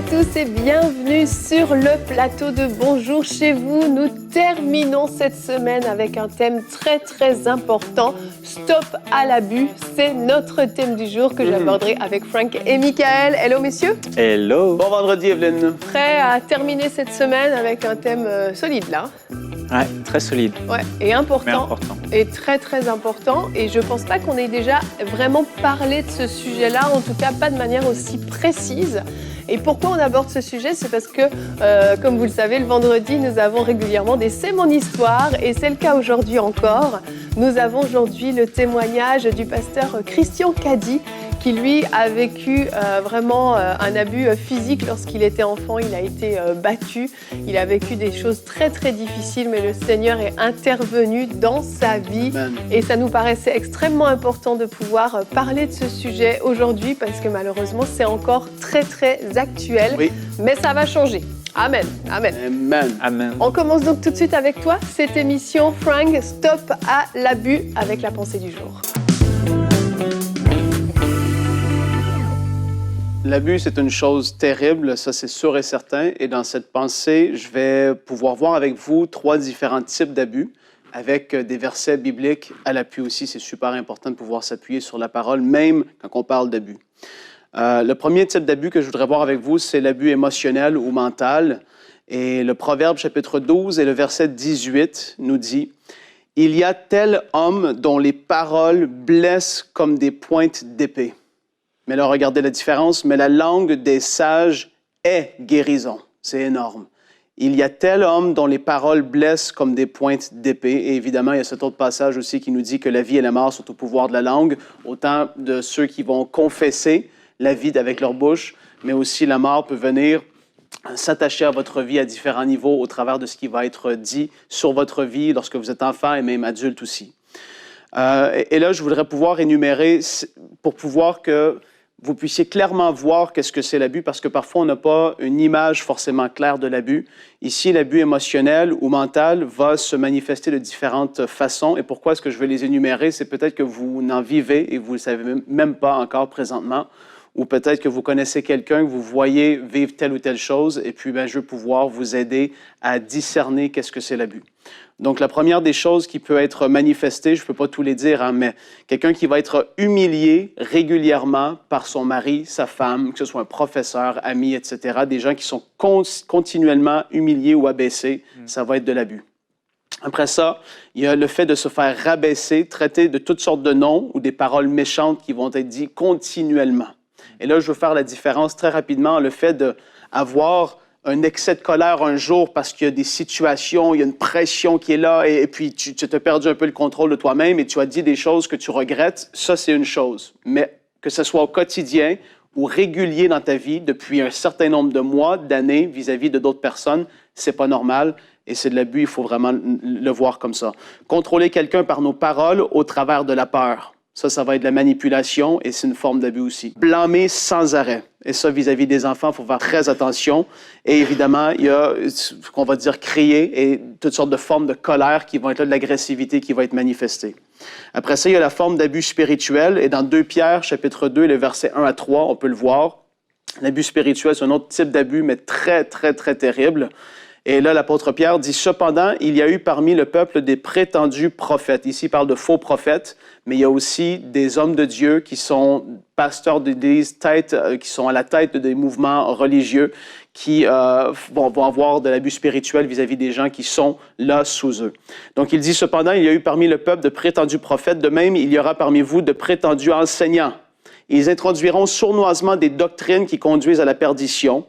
tous et bienvenue sur le plateau de Bonjour chez vous. Nous terminons cette semaine avec un thème très important. Stop à l'abus, c'est notre thème du jour que j'aborderai avec Frank et Michael. Hello messieurs. Hello. Bon vendredi Evelyne. Prêts à terminer cette semaine avec un thème solide là. Ouais, très solide. Ouais, et important. Mais important. Et très important. Et je pense pas qu'on ait déjà vraiment parlé de ce sujet-là, en tout cas pas de manière aussi précise. Et pourquoi on aborde ce sujet? C'est parce que, comme vous le savez, le vendredi, nous avons régulièrement des C'est mon histoire. Et c'est le cas aujourd'hui encore. Nous avons aujourd'hui le témoignage du pasteur Christian Cady, qui lui a vécu vraiment un abus physique lorsqu'il était enfant. Il a été battu, il a vécu des choses très difficiles, mais le Seigneur est intervenu dans sa vie. Amen. Et ça nous paraissait extrêmement important de pouvoir parler de ce sujet aujourd'hui parce que malheureusement c'est encore très actuel, Oui. mais ça va changer. Amen. Amen. Amen. On commence donc tout de suite avec toi, cette émission Frank, Stop à l'abus avec la pensée du jour. L'abus, c'est une chose terrible, ça c'est sûr et certain. Et dans cette pensée, je vais pouvoir voir avec vous 3 différents types d'abus, avec des versets bibliques à l'appui aussi. C'est super important de pouvoir s'appuyer sur la parole, même quand on parle d'abus. Le premier type d'abus que je voudrais voir avec vous, c'est l'abus émotionnel ou mental. Et le Proverbe chapitre 12 et le verset 18 nous dit « Il y a tel homme dont les paroles blessent comme des pointes d'épée. » Mais là, regardez la différence. « Mais la langue des sages est guérison. » C'est énorme. « Il y a tel homme dont les paroles blessent comme des pointes d'épée. » Et évidemment, il y a cet autre passage aussi qui nous dit que la vie et la mort sont au pouvoir de la langue, autant de ceux qui vont confesser la vie avec leur bouche, mais aussi la mort peut venir s'attacher à votre vie à différents niveaux au travers de ce qui va être dit sur votre vie lorsque vous êtes enfant et même adulte aussi. Et là, je voudrais pouvoir énumérer pour pouvoir que vous puissiez clairement voir qu'est-ce que c'est l'abus, parce que parfois, on n'a pas une image forcément claire de l'abus. Ici, l'abus émotionnel ou mental va se manifester de différentes façons. Et pourquoi est-ce que je vais les énumérer? C'est peut-être que vous n'en vivez et vous ne le savez même pas encore présentement. Ou peut-être que vous connaissez quelqu'un, que vous voyez vivre telle ou telle chose, et puis je veux pouvoir vous aider à discerner qu'est-ce que c'est l'abus. Donc, la première des choses qui peut être manifestée, je ne peux pas tous les dire, mais quelqu'un qui va être humilié régulièrement par son mari, sa femme, que ce soit un professeur, ami, etc., des gens qui sont continuellement humiliés ou abaissés, ça va être de l'abus. Après ça, il y a le fait de se faire rabaisser, traiter de toutes sortes de noms ou des paroles méchantes qui vont être dites continuellement. Et là, je veux faire la différence très rapidement, le fait d'avoir un excès de colère un jour parce qu'il y a des situations, il y a une pression qui est là et puis tu t'as perdu un peu le contrôle de toi-même et tu as dit des choses que tu regrettes, ça c'est une chose. Mais que ce soit au quotidien ou régulier dans ta vie depuis un certain nombre de mois, d'années vis-à-vis de d'autres personnes, c'est pas normal et c'est de l'abus, il faut vraiment le voir comme ça. Contrôler quelqu'un par nos paroles au travers de la peur. Ça va être de la manipulation et c'est une forme d'abus aussi. Blâmer sans arrêt. Et ça, vis-à-vis des enfants, il faut faire très attention. Et évidemment, il y a ce qu'on va dire crier et toutes sortes de formes de colère qui vont être là, de l'agressivité qui va être manifestée. Après ça, il y a la forme d'abus spirituel. Et dans 2 Pierre, chapitre 2, les versets 1 à 3, on peut le voir. L'abus spirituel, c'est un autre type d'abus, mais très terrible. Et là, l'apôtre Pierre dit « Cependant, il y a eu parmi le peuple des prétendus prophètes. » Ici, il parle de faux prophètes, mais il y a aussi des hommes de Dieu qui sont pasteurs d'église, qui sont à la tête des mouvements religieux, qui vont avoir de l'abus spirituel vis-à-vis des gens qui sont là sous eux. Donc, il dit « Cependant, il y a eu parmi le peuple de prétendus prophètes. De même, il y aura parmi vous de prétendus enseignants. Ils introduiront sournoisement des doctrines qui conduisent à la perdition,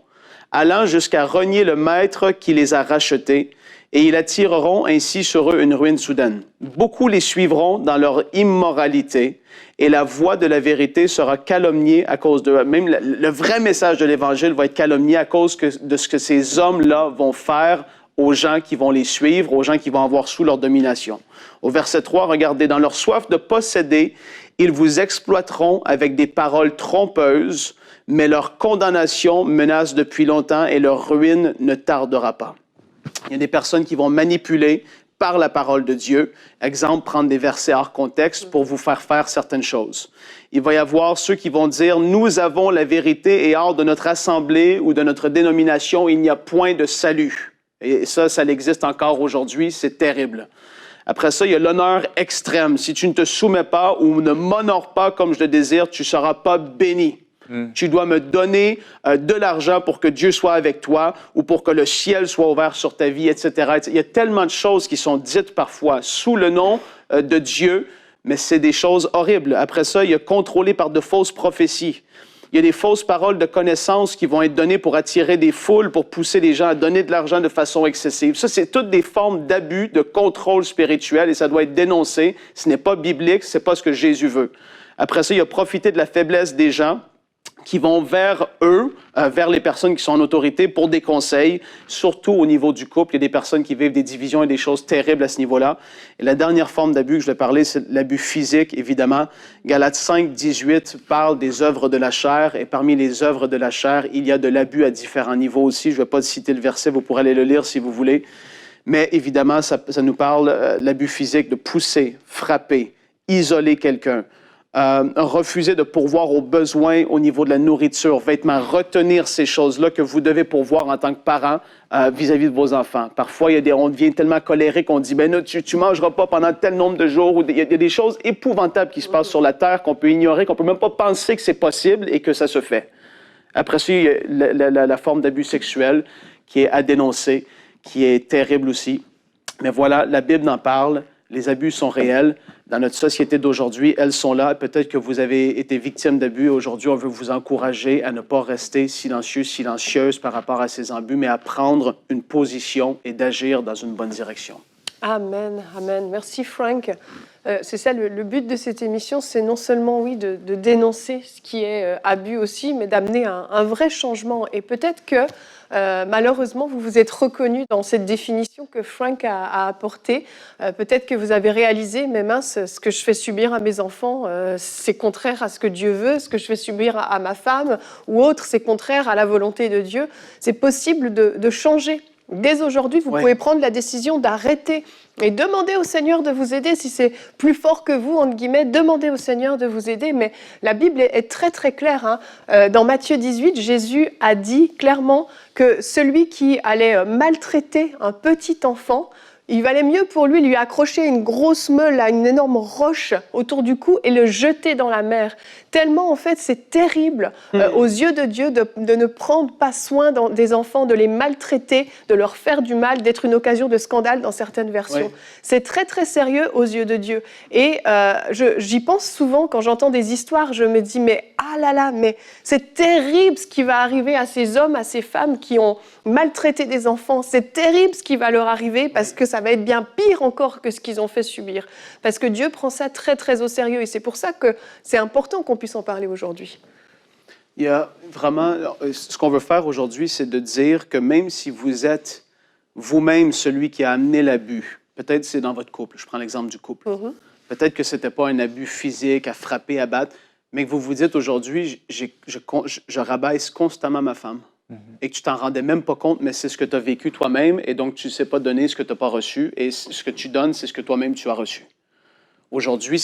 allant jusqu'à renier le maître qui les a rachetés, et ils attireront ainsi sur eux une ruine soudaine. Beaucoup les suivront dans leur immoralité, et la voix de la vérité sera calomniée à cause d'eux. Même le vrai message de l'Évangile va être calomnié à cause de ce que ces hommes-là vont faire aux gens qui vont les suivre, aux gens qui vont avoir sous leur domination. Au verset 3, regardez, « Dans leur soif de posséder, ils vous exploiteront avec des paroles trompeuses, mais leur condamnation menace depuis longtemps et leur ruine ne tardera pas. » Il y a des personnes qui vont manipuler par la parole de Dieu. Exemple, prendre des versets hors contexte pour vous faire certaines choses. Il va y avoir ceux qui vont dire, nous avons la vérité et hors de notre assemblée ou de notre dénomination, il n'y a point de salut. Et ça existe encore aujourd'hui, c'est terrible. Après ça, il y a l'honneur extrême. Si tu ne te soumets pas ou ne m'honores pas comme je le désire, tu ne seras pas béni. Tu dois me donner de l'argent pour que Dieu soit avec toi ou pour que le ciel soit ouvert sur ta vie, etc. Il y a tellement de choses qui sont dites parfois sous le nom de Dieu, mais c'est des choses horribles. Après ça, il y a contrôlé par de fausses prophéties. Il y a des fausses paroles de connaissance qui vont être données pour attirer des foules, pour pousser les gens à donner de l'argent de façon excessive. Ça, c'est toutes des formes d'abus, de contrôle spirituel et ça doit être dénoncé. Ce n'est pas biblique, ce n'est pas ce que Jésus veut. Après ça, il y a profiter de la faiblesse des gens qui vont vers eux, vers les personnes qui sont en autorité pour des conseils, surtout au niveau du couple. Il y a des personnes qui vivent des divisions et des choses terribles à ce niveau-là. Et la dernière forme d'abus que je vais parler, c'est l'abus physique, évidemment. Galates 5, 18 parle des œuvres de la chair, et parmi les œuvres de la chair, il y a de l'abus à différents niveaux aussi. Je ne vais pas citer le verset, vous pourrez aller le lire si vous voulez. Mais évidemment, ça nous parle l'abus physique de pousser, frapper, isoler quelqu'un. Refuser de pourvoir aux besoins au niveau de la nourriture, vêtements, retenir ces choses-là que vous devez pourvoir en tant que parent vis-à-vis de vos enfants. Parfois, on devient tellement colérique qu'on dit ben, « tu ne mangeras pas pendant tel nombre de jours ». Il y a des choses épouvantables qui se passent sur la terre qu'on peut ignorer, qu'on ne peut même pas penser que c'est possible et que ça se fait. Après ça, il y a la forme d'abus sexuel qui est à dénoncer, qui est terrible aussi. Mais voilà, la Bible en parle. Les abus sont réels. Dans notre société d'aujourd'hui, elles sont là. Peut-être que vous avez été victime d'abus. Aujourd'hui, on veut vous encourager à ne pas rester silencieux, silencieuse par rapport à ces abus, mais à prendre une position et d'agir dans une bonne direction. Amen, amen. Merci Frank. C'est ça, le but de cette émission, c'est non seulement, oui, de dénoncer ce qui est abus aussi, mais d'amener un vrai changement. Et peut-être que, malheureusement, vous vous êtes reconnu dans cette définition que Frank a apportée. Peut-être que vous avez réalisé, mais mince, ce que je fais subir à mes enfants, c'est contraire à ce que Dieu veut, ce que je fais subir à ma femme ou autre, c'est contraire à la volonté de Dieu. C'est possible de changer. Dès aujourd'hui, vous pouvez prendre la décision d'arrêter et demander au Seigneur de vous aider. Si c'est plus fort que vous, entre guillemets, demandez au Seigneur de vous aider. Mais la Bible est très, très claire. Dans Matthieu 18, Jésus a dit clairement que celui qui allait maltraiter un petit enfant, il valait mieux pour lui accrocher une grosse meule à une énorme roche autour du cou et le jeter dans la mer. Tellement, en fait, c'est terrible aux yeux de Dieu de ne prendre pas soin des enfants, de les maltraiter, de leur faire du mal, d'être une occasion de scandale dans certaines versions. Oui. C'est très, très sérieux aux yeux de Dieu. Et j'y pense souvent quand j'entends des histoires, je me dis, mais ah là là, mais c'est terrible ce qui va arriver à ces hommes, à ces femmes qui ont maltraité des enfants. C'est terrible ce qui va leur arriver parce que ça va être bien pire encore que ce qu'ils ont fait subir. Parce que Dieu prend ça très, très au sérieux. Et c'est pour ça que c'est important qu'on puisse en parler aujourd'hui. Il y a vraiment, ce qu'on veut faire aujourd'hui, c'est de dire que même si vous êtes vous-même celui qui a amené l'abus, peut-être c'est dans votre couple, je prends l'exemple du couple, peut-être que ce n'était pas un abus physique à frapper, à battre, mais que vous vous dites aujourd'hui, je rabaisse constamment ma femme. Et que tu t'en rendais même pas compte, mais c'est ce que tu as vécu toi-même, et donc tu ne sais pas donner ce que tu n'as pas reçu, et ce que tu donnes, c'est ce que toi-même tu as reçu. Aujourd'hui,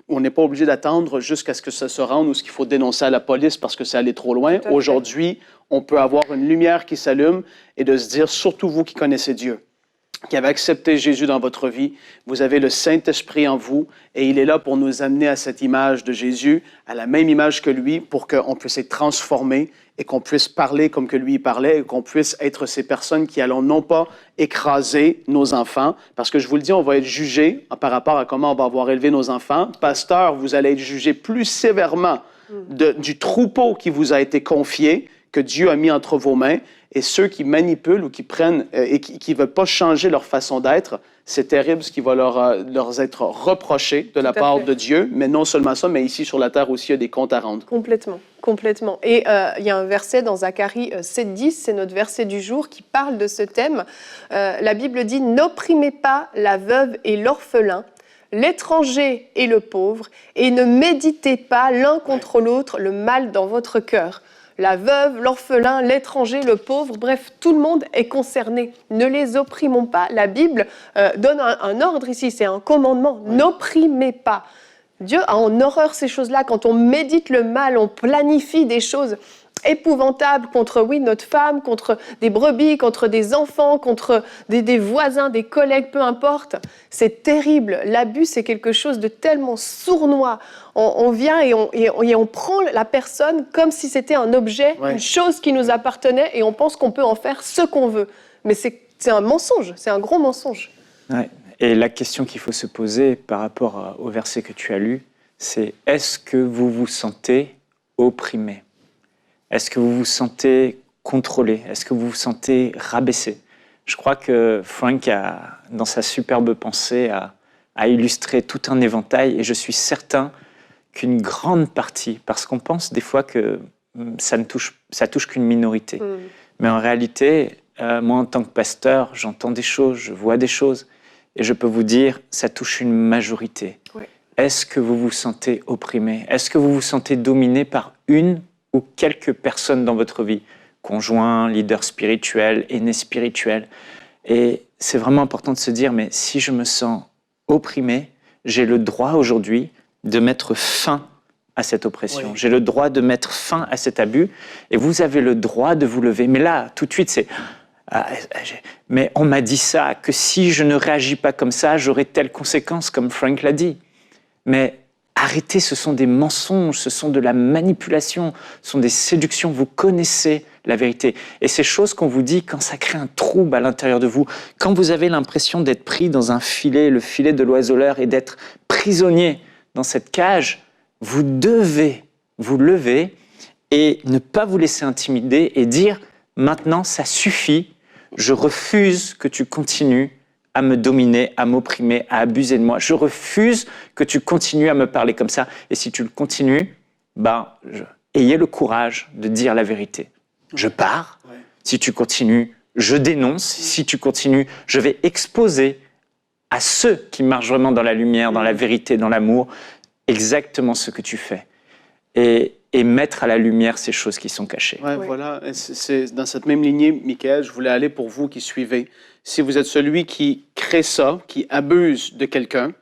on n'est pas obligé d'attendre jusqu'à ce que ça se rende ou ce qu'il faut dénoncer à la police parce que c'est allé trop loin. Aujourd'hui, on peut avoir une lumière qui s'allume et de se dire, surtout vous qui connaissez Dieu, qui avez accepté Jésus dans votre vie, vous avez le Saint-Esprit en vous et il est là pour nous amener à cette image de Jésus, à la même image que lui, pour qu'on puisse être transformé et qu'on puisse parler comme que lui parlait et qu'on puisse être ces personnes qui allons non pas écraser nos enfants, parce que je vous le dis, on va être jugé par rapport à comment on va avoir élevé nos enfants. Pasteur, vous allez être jugé plus sévèrement du troupeau qui vous a été confié, que Dieu a mis entre vos mains, et ceux qui manipulent ou qui prennent et qui ne veulent pas changer leur façon d'être, c'est terrible ce qui va leur être reproché de la part de Dieu. Mais non seulement ça, mais ici sur la terre aussi, il y a des comptes à rendre. Complètement, complètement. Et il y a un verset dans Zacharie 7,10, c'est notre verset du jour, qui parle de ce thème. La Bible dit « N'opprimez pas la veuve et l'orphelin, l'étranger et le pauvre, et ne méditez pas l'un contre l'autre le mal dans votre cœur. » La veuve, l'orphelin, l'étranger, le pauvre, bref, tout le monde est concerné. Ne les opprimons pas. La Bible donne un ordre ici, c'est un commandement. N'opprimez pas. Dieu a en horreur ces choses-là. Quand on médite le mal, on planifie des choses épouvantables contre, notre femme, contre des brebis, contre des enfants, contre des voisins, des collègues, peu importe. C'est terrible. L'abus, c'est quelque chose de tellement sournois. On vient et on prend la personne comme si c'était un objet, une chose qui nous appartenait, et on pense qu'on peut en faire ce qu'on veut. Mais c'est un mensonge, c'est un gros mensonge. Ouais. Et la question qu'il faut se poser par rapport au verset que tu as lu, c'est est-ce que vous vous sentez opprimé ? Est-ce que vous vous sentez contrôlé ? Est-ce que vous vous sentez rabaissé ? Je crois que Frank, dans sa superbe pensée, a illustré tout un éventail, et je suis certain qu'une grande partie, parce qu'on pense des fois que ça touche qu'une minorité, mais en réalité, moi en tant que pasteur, j'entends des choses, je vois des choses, et je peux vous dire, ça touche une majorité. Oui. Est-ce que vous vous sentez opprimé ? Est-ce que vous vous sentez dominé par une ou quelques personnes dans votre vie ? Conjoint, leader spirituel, aîné spirituel. Et c'est vraiment important de se dire, mais si je me sens opprimé, j'ai le droit aujourd'hui de mettre fin à cette oppression. Oui. J'ai le droit de mettre fin à cet abus, et vous avez le droit de vous lever. Mais là, tout de suite, c'est... mais on m'a dit ça, que si je ne réagis pas comme ça, j'aurai telle conséquence, comme Frank l'a dit. Mais arrêtez, ce sont des mensonges, ce sont de la manipulation, ce sont des séductions, vous connaissez la vérité. Et ces choses qu'on vous dit, quand ça crée un trouble à l'intérieur de vous, quand vous avez l'impression d'être pris dans un filet, le filet de l'oiseleur, et d'être prisonnier dans cette cage, vous devez vous lever et ne pas vous laisser intimider et dire « maintenant, ça suffit, je refuse que tu continues à me dominer, à m'opprimer, à abuser de moi. Je refuse que tu continues à me parler comme ça. Et si tu le continues, ayez le courage de dire la vérité. Je pars. Ouais. Si tu continues, je dénonce. Si tu continues, je vais exposer à ceux qui marchent vraiment dans la lumière, dans la vérité, dans l'amour, exactement ce que tu fais. Et mettre à la lumière ces choses qui sont cachées. Ouais, oui. Voilà. C'est dans cette même lignée, Michael, je voulais aller pour vous qui suivez. Si vous êtes celui qui crée ça, qui abuse de quelqu'un,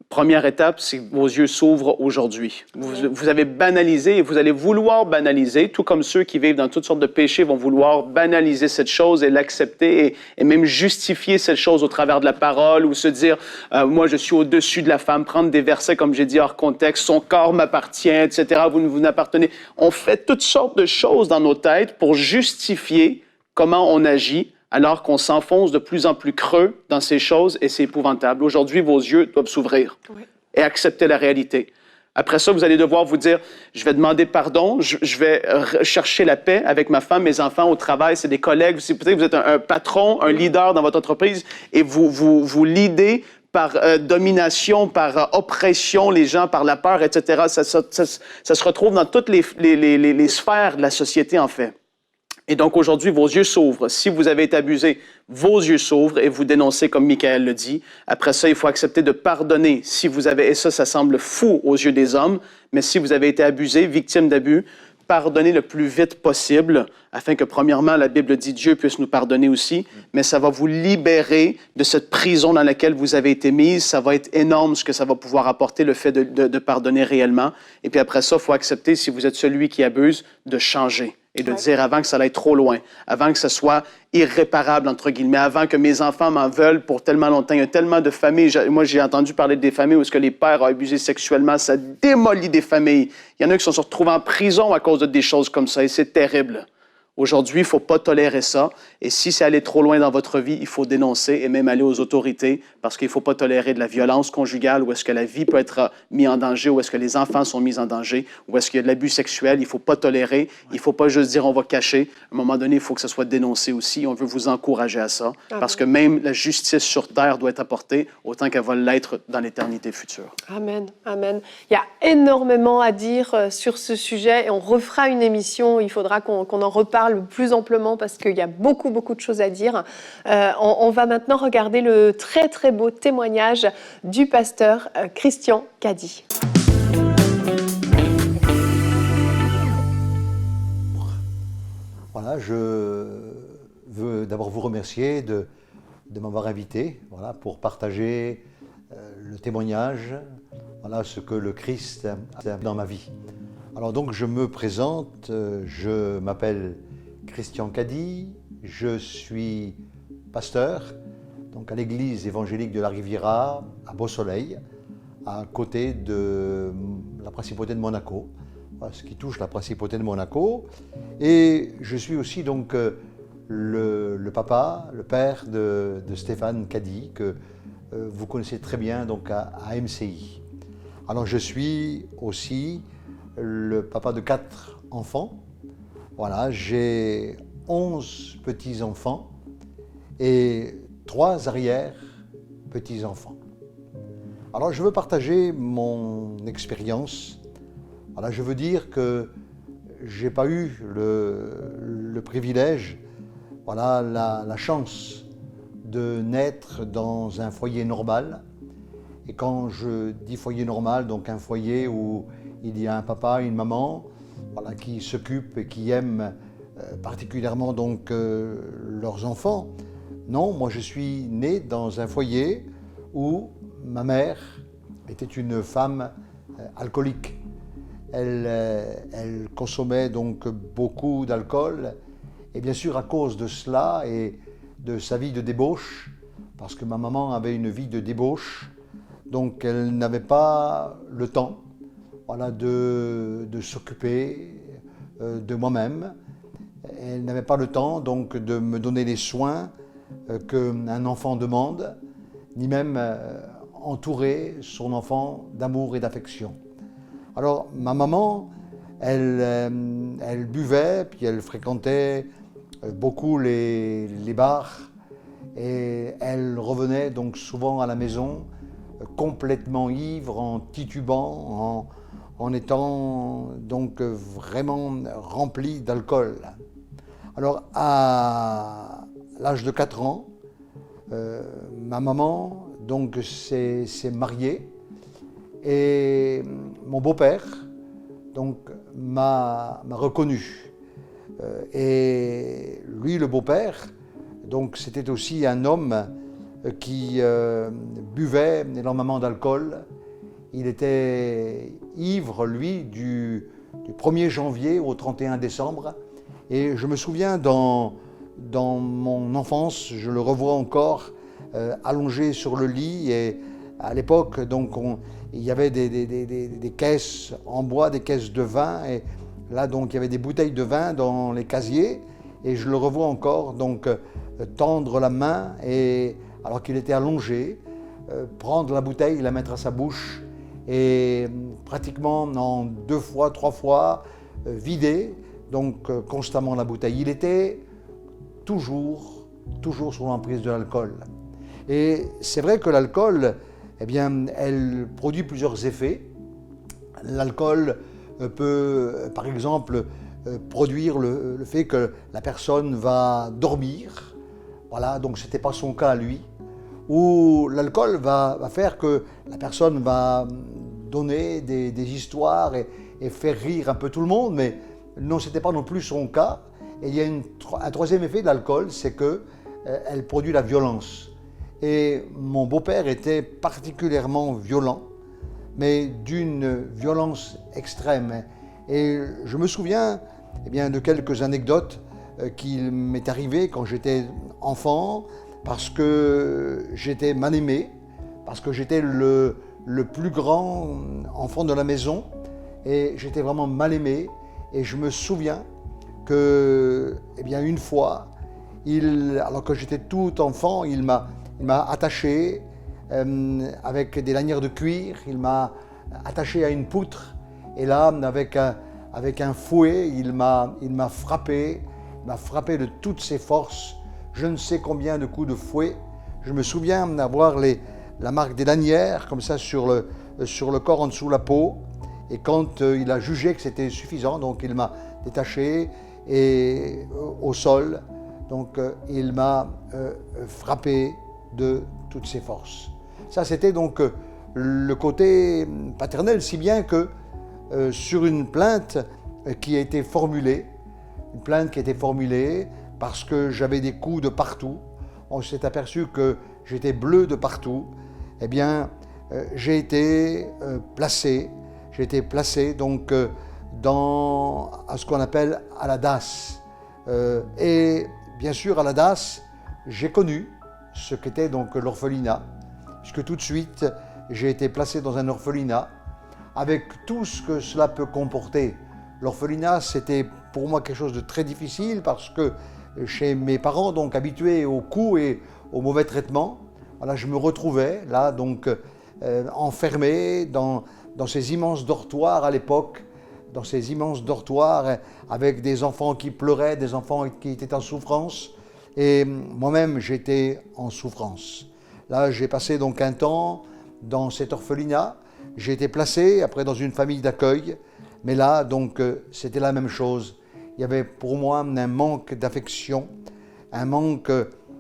première étape, c'est que vos yeux s'ouvrent aujourd'hui. Vous avez banalisé et vous allez vouloir banaliser, tout comme ceux qui vivent dans toutes sortes de péchés vont vouloir banaliser cette chose et l'accepter et même justifier cette chose au travers de la parole ou se dire moi je suis au-dessus de la femme, prendre des versets comme j'ai dit hors contexte, son corps m'appartient, etc. Vous n'appartenez. On fait toutes sortes de choses dans nos têtes pour justifier comment on agit, alors qu'on s'enfonce de plus en plus creux dans ces choses et c'est épouvantable. Aujourd'hui, vos yeux doivent s'ouvrir et accepter la réalité. Après ça, vous allez devoir vous dire, je vais demander pardon, je vais chercher la paix avec ma femme, mes enfants au travail, c'est des collègues, peut-être que vous êtes un patron, un leader dans votre entreprise et vous leadez par domination, par oppression, les gens, par la peur, etc. Ça se retrouve dans toutes les sphères de la société, en fait. Et donc, aujourd'hui, vos yeux s'ouvrent. Si vous avez été abusé, vos yeux s'ouvrent et vous dénoncez, comme Michael le dit. Après ça, il faut accepter de pardonner. Si vous avez, et ça semble fou aux yeux des hommes, mais si vous avez été abusé, victime d'abus, pardonnez le plus vite possible, afin que, premièrement, la Bible dit Dieu puisse nous pardonner aussi, mais ça va vous libérer de cette prison dans laquelle vous avez été mise. Ça va être énorme ce que ça va pouvoir apporter, le fait de pardonner réellement. Et puis après ça, il faut accepter, si vous êtes celui qui abuse, de changer. Et de dire avant que ça aille trop loin, avant que ça soit irréparable, entre guillemets, avant que mes enfants m'en veulent pour tellement longtemps. Il y a tellement de familles. Moi, j'ai entendu parler des familles où est-ce que les pères ont abusé sexuellement. Ça démolit des familles. Il y en a qui sont retrouvés en prison à cause de des choses comme ça et c'est terrible. Aujourd'hui, il ne faut pas tolérer ça. Et si c'est allé trop loin dans votre vie, il faut dénoncer et même aller aux autorités parce qu'il ne faut pas tolérer de la violence conjugale où est-ce que la vie peut être mise en danger, où est-ce que les enfants sont mis en danger, où est-ce qu'il y a de l'abus sexuel. Il ne faut pas tolérer. Il ne faut pas juste dire on va cacher. À un moment donné, il faut que ça soit dénoncé aussi. On veut vous encourager à ça parce que même la justice sur terre doit être apportée autant qu'elle va l'être dans l'éternité future. Amen. Amen. Il y a énormément à dire sur ce sujet et on refera une émission. Il faudra qu'on en reparle plus amplement parce qu'il y a beaucoup de choses à dire. On va maintenant regarder le très très beau témoignage du pasteur Christian Cady. Voilà, je veux d'abord vous remercier de m'avoir invité, voilà, pour partager le témoignage, voilà, ce que le Christ a fait dans ma vie. Alors donc je me présente, je m'appelle Christian Cady, je suis pasteur donc à l'église évangélique de la Riviera à Beausoleil, à côté de la principauté de Monaco, voilà, ce qui touche la principauté de Monaco. Et je suis aussi donc le papa, le père de Stéphane Cady, que vous connaissez très bien donc à MCI. Alors je suis aussi le papa de 4 enfants. Voilà, j'ai 11 petits-enfants et 3 arrière-petits-enfants. Alors je veux partager mon expérience. Voilà, je veux dire que j'ai pas eu le privilège, voilà, la chance de naître dans un foyer normal. Et quand je dis foyer normal, donc un foyer où il y a un papa, une maman, voilà, qui s'occupent et qui aiment particulièrement donc leurs enfants. Non, moi je suis né dans un foyer où ma mère était une femme alcoolique. Elle consommait donc beaucoup d'alcool et bien sûr à cause de cela et de sa vie de débauche, parce que ma maman avait une vie de débauche, donc elle n'avait pas le temps, voilà, de s'occuper de moi-même. Elle n'avait pas le temps donc de me donner les soins qu'un enfant demande, ni même entourer son enfant d'amour et d'affection. Alors ma maman, elle buvait, puis elle fréquentait beaucoup les bars, et elle revenait donc souvent à la maison complètement ivre, en titubant, en étant donc vraiment remplie d'alcool. Alors à l'âge de 4 ans, ma maman donc s'est mariée et mon beau-père donc m'a reconnu. Et lui, le beau-père, donc c'était aussi un homme qui buvait énormément d'alcool. Il était ivre, lui, du 1er janvier au 31 décembre. Et je me souviens, dans mon enfance, je le revois encore allongé sur le lit. Et à l'époque, donc, il y avait des caisses en bois, des caisses de vin. Et là, donc, il y avait des bouteilles de vin dans les casiers. Et je le revois encore, donc, tendre la main, et, alors qu'il était allongé, prendre la bouteille, la mettre à sa bouche, et pratiquement en 2 fois, 3 fois, vider donc constamment la bouteille. Il était toujours sous l'emprise de l'alcool. Et c'est vrai que l'alcool, eh bien, elle produit plusieurs effets. L'alcool peut, par exemple, produire le fait que la personne va dormir. Voilà, donc ce n'était pas son cas à lui. Ou l'alcool va faire que la personne va donner des histoires et faire rire un peu tout le monde, mais non, ce n'était pas non plus son cas. Et il y a un troisième effet de l'alcool, c'est qu'elle produit la violence. Et mon beau-père était particulièrement violent, mais d'une violence extrême. Et je me souviens eh bien, de quelques anecdotes qui m'est arrivées quand j'étais enfant, parce que j'étais mal aimé, parce que j'étais le plus grand enfant de la maison, et j'étais vraiment mal aimé. Et je me souviens que, eh bien, une fois, alors que j'étais tout enfant, il m'a attaché avec des lanières de cuir, il m'a attaché à une poutre, et là, avec un fouet, il m'a frappé de toutes ses forces, je ne sais combien de coups de fouet. Je me souviens d'avoir la marque des lanières, comme ça, sur le corps, en dessous de la peau. Et quand il a jugé que c'était suffisant, donc il m'a détaché et au sol, donc il m'a frappé de toutes ses forces. Ça, c'était donc le côté paternel, si bien que sur une plainte qui a été formulée, une plainte qui a été formulée parce que j'avais des coups de partout. On s'est aperçu que j'étais bleu de partout. Eh bien, j'ai été placé donc à ce qu'on appelle à la DAS. Et bien sûr, à la DAS, j'ai connu ce qu'était donc l'orphelinat, puisque tout de suite, j'ai été placé dans un orphelinat avec tout ce que cela peut comporter. L'orphelinat, c'était pour moi quelque chose de très difficile parce que chez mes parents, donc habitués aux coups et aux mauvais traitements, voilà, je me retrouvais là, donc enfermé dans ces immenses dortoirs à l'époque, dans ces immenses dortoirs avec des enfants qui pleuraient, des enfants qui étaient en souffrance, et moi-même j'étais en souffrance. Là, j'ai passé donc un temps dans cet orphelinat. J'ai été placé après dans une famille d'accueil, mais là, donc, c'était la même chose. Il y avait pour moi un manque d'affection, un manque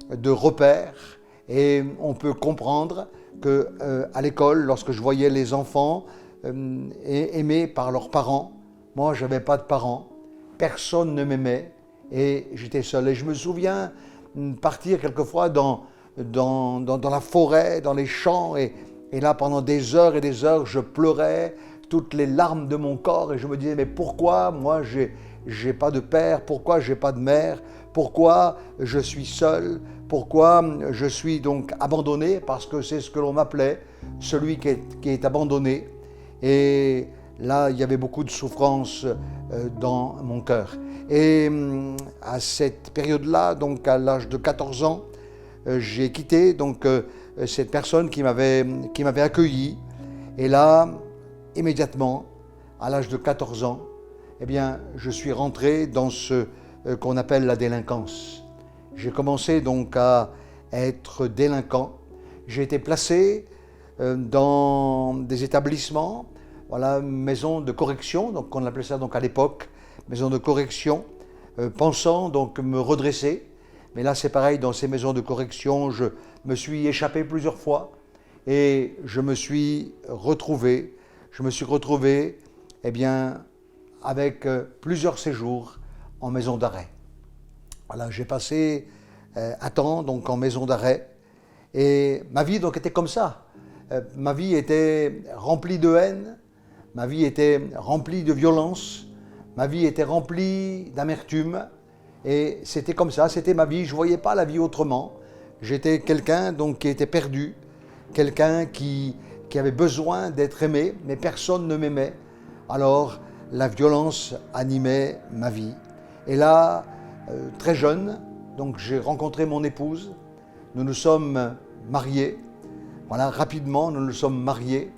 de repères, et on peut comprendre que à l'école, lorsque je voyais les enfants aimés par leurs parents, moi, je n'avais pas de parents, personne ne m'aimait, et j'étais seul. Et je me souviens partir quelquefois dans la forêt, dans les champs, et là, pendant des heures et des heures, je pleurais toutes les larmes de mon corps et je me disais, mais pourquoi moi, j'ai pas de père? Pourquoi j'ai pas de mère? Pourquoi je suis seul? Pourquoi je suis donc abandonné? Parce que c'est ce que l'on m'appelait, celui qui est abandonné. Et là, il y avait beaucoup de souffrance dans mon cœur. Et à cette période-là, donc à l'âge de 14 ans, j'ai quitté donc cette personne qui m'avait accueilli. Et là, immédiatement, à l'âge de 14 ans, eh bien, je suis rentré dans ce qu'on appelle la délinquance. J'ai commencé donc à être délinquant. J'ai été placé dans des établissements, voilà, maison de correction, donc on appelait ça donc à l'époque, maison de correction, pensant donc me redresser. Mais là, c'est pareil, dans ces maisons de correction, je me suis échappé plusieurs fois et je me suis retrouvé eh bien, avec plusieurs séjours en maison d'arrêt. Voilà, j'ai passé un temps donc en maison d'arrêt et ma vie donc était comme ça. Ma vie était remplie de haine, ma vie était remplie de violence, ma vie était remplie d'amertume. Et c'était comme ça, c'était ma vie, je ne voyais pas la vie autrement. J'étais quelqu'un donc qui était perdu, quelqu'un qui avait besoin d'être aimé, mais personne ne m'aimait. Alors la violence animait ma vie. Et là, très jeune, donc j'ai rencontré mon épouse, nous nous sommes mariés. Voilà, rapidement, nous nous sommes mariés.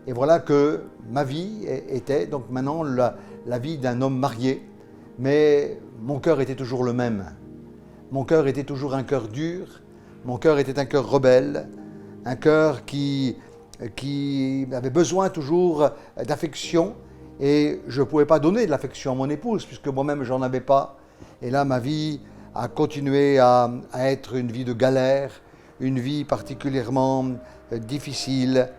Et voilà que ma vie était donc maintenant la vie d'un homme marié. Mais mon cœur était toujours le même. Mon cœur était toujours un cœur dur, mon cœur était un cœur rebelle, un cœur qui avait besoin toujours d'affection et je ne pouvais pas donner de l'affection à mon épouse puisque moi-même j'en avais pas. Et là ma vie a continué à être une vie de galère, une vie particulièrement difficile,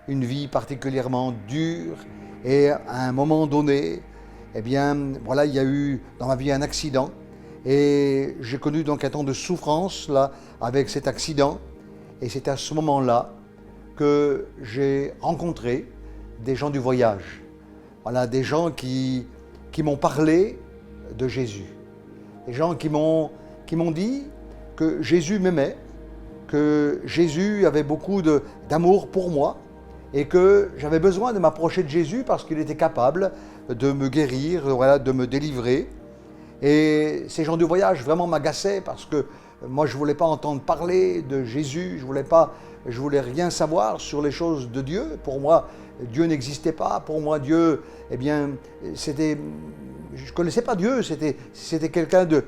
une vie particulièrement dure et à un moment donné, eh bien, voilà, il y a eu dans ma vie un accident et j'ai connu donc un temps de souffrance là avec cet accident et c'est à ce moment-là que j'ai rencontré des gens du voyage. Voilà, des gens qui m'ont parlé de Jésus. Des gens qui m'ont dit que Jésus m'aimait, que Jésus avait beaucoup d'amour pour moi et que j'avais besoin de m'approcher de Jésus parce qu'il était capable de me guérir, voilà, de me délivrer. Et ces gens du voyage vraiment m'agaçaient parce que moi je ne voulais pas entendre parler de Jésus, je voulais rien savoir sur les choses de Dieu. Pour moi, Dieu n'existait pas. Pour moi, Dieu, eh bien, c'était... Je ne connaissais pas Dieu, c'était quelqu'un de...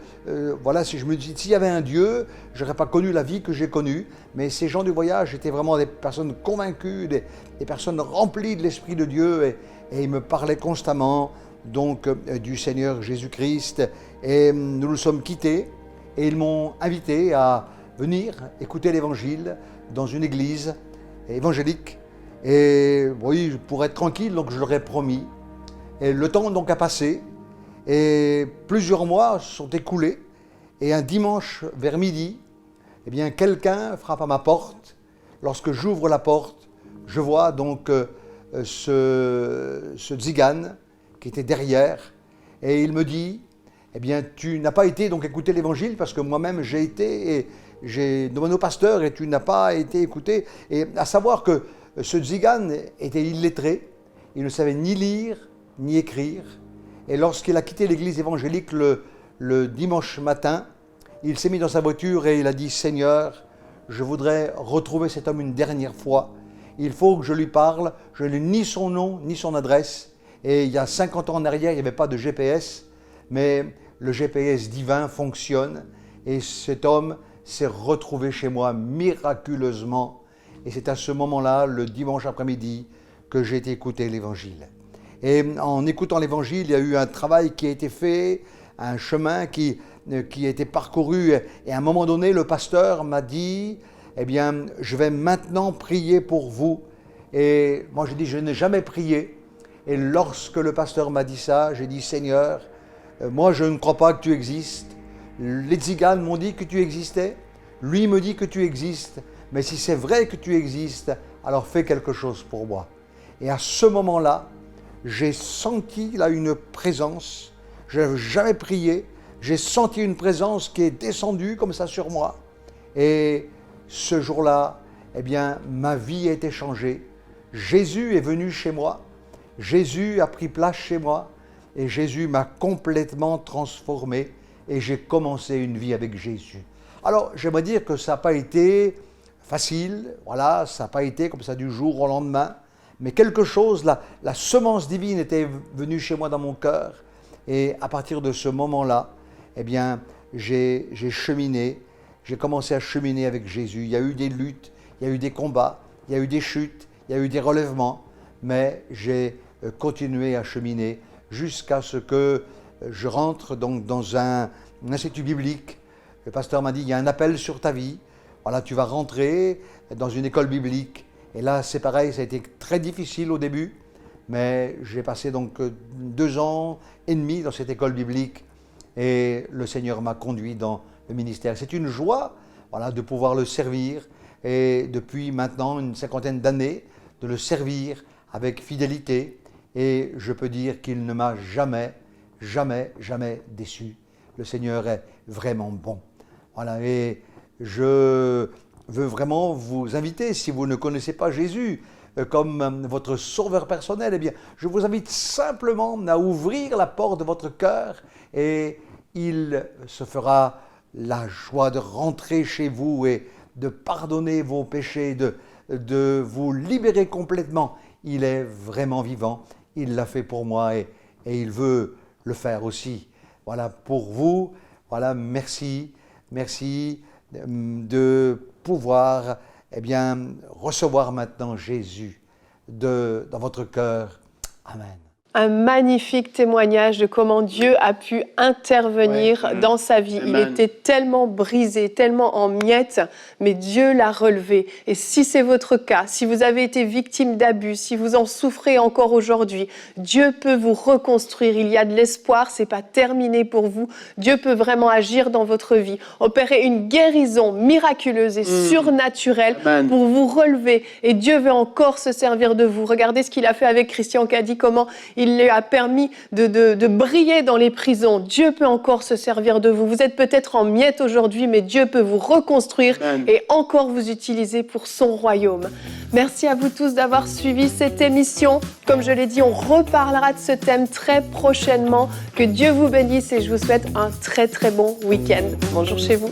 voilà, si je me dis, s'il y avait un Dieu, je n'aurais pas connu la vie que j'ai connue. Mais ces gens du voyage étaient vraiment des personnes convaincues, des personnes remplies de l'Esprit de Dieu. Et ils me parlaient constamment donc du Seigneur Jésus-Christ. Et nous nous sommes quittés et ils m'ont invité à venir écouter l'Évangile dans une église évangélique. Et oui, pour être tranquille, donc je leur ai promis. Et le temps donc a passé. Et plusieurs mois sont écoulés. Et un dimanche vers midi, eh bien, quelqu'un frappe à ma porte. Lorsque j'ouvre la porte, je vois donc ce tzigane qui était derrière. Et il me dit, eh bien, tu n'as pas été donc écouter l'évangile parce que moi-même j'ai été et j'ai demandé au pasteur et tu n'as pas été écouté. Et à savoir que ce tzigane était illettré, il ne savait ni lire ni écrire. Et lorsqu'il a quitté l'église évangélique le dimanche matin, il s'est mis dans sa voiture et il a dit « Seigneur, je voudrais retrouver cet homme une dernière fois. Il faut que je lui parle. Je n'ai ni son nom ni son adresse. » Et il y a 50 ans en arrière, il n'y avait pas de GPS, mais le GPS divin fonctionne. Et cet homme s'est retrouvé chez moi miraculeusement. Et c'est à ce moment-là, le dimanche après-midi, que j'ai été écouter l'Évangile. Et en écoutant l'Évangile, il y a eu un travail qui a été fait, un chemin qui a été parcouru. Et à un moment donné, le pasteur m'a dit, eh bien, je vais maintenant prier pour vous. Et moi, j'ai dit, je n'ai jamais prié. Et lorsque le pasteur m'a dit ça, j'ai dit, Seigneur, moi, je ne crois pas que tu existes. Les tziganes m'ont dit que tu existais. Lui me dit que tu existes. Mais si c'est vrai que tu existes, alors fais quelque chose pour moi. Et à ce moment-là, j'ai senti là une présence. Je n'avais jamais prié. J'ai senti une présence qui est descendue comme ça sur moi. Et ce jour-là, eh bien, ma vie a été changée. Jésus est venu chez moi. Jésus a pris place chez moi. Et Jésus m'a complètement transformé. Et j'ai commencé une vie avec Jésus. Alors, j'aimerais dire que ça n'a pas été facile. Voilà, ça n'a pas été comme ça du jour au lendemain. Mais quelque chose, la semence divine était venue chez moi dans mon cœur. Et à partir de ce moment-là, eh bien, j'ai cheminé, j'ai commencé à cheminer avec Jésus. Il y a eu des luttes, il y a eu des combats, il y a eu des chutes, il y a eu des relèvements, mais j'ai continué à cheminer jusqu'à ce que je rentre donc dans un institut biblique. Le pasteur m'a dit, il y a un appel sur ta vie. Voilà, tu vas rentrer dans une école biblique. Et là, c'est pareil, ça a été très difficile au début, mais j'ai passé donc 2 ans et demi dans cette école biblique et le Seigneur m'a conduit dans le ministère. C'est une joie, voilà, de pouvoir le servir et depuis maintenant une 50aine d'années, de le servir avec fidélité et je peux dire qu'il ne m'a jamais déçu. Le Seigneur est vraiment bon. Voilà, et je veux vraiment vous inviter, si vous ne connaissez pas Jésus comme votre sauveur personnel, eh bien, je vous invite simplement à ouvrir la porte de votre cœur et il se fera la joie de rentrer chez vous et de pardonner vos péchés, de vous libérer complètement. Il est vraiment vivant, il l'a fait pour moi et il veut le faire aussi. Voilà, pour vous, voilà, merci de pouvoir eh bien, recevoir maintenant Jésus dans votre cœur. Amen. Un magnifique témoignage de comment Dieu a pu intervenir dans sa vie. Amen. Il était tellement brisé, tellement en miettes, mais Dieu l'a relevé. Et si c'est votre cas, si vous avez été victime d'abus, si vous en souffrez encore aujourd'hui, Dieu peut vous reconstruire. Il y a de l'espoir, c'est pas terminé pour vous. Dieu peut vraiment agir dans votre vie, opérer une guérison miraculeuse et surnaturelle Amen. pour vous relever. Et Dieu veut encore se servir de vous. Regardez ce qu'il a fait avec Christian Cady, comment il lui a permis de briller dans les prisons. Dieu peut encore se servir de vous. Vous êtes peut-être en miettes aujourd'hui, mais Dieu peut vous reconstruire et encore vous utiliser pour son royaume. Merci à vous tous d'avoir suivi cette émission. Comme je l'ai dit, on reparlera de ce thème très prochainement. Que Dieu vous bénisse et je vous souhaite un très très bon week-end. Bonjour chez vous.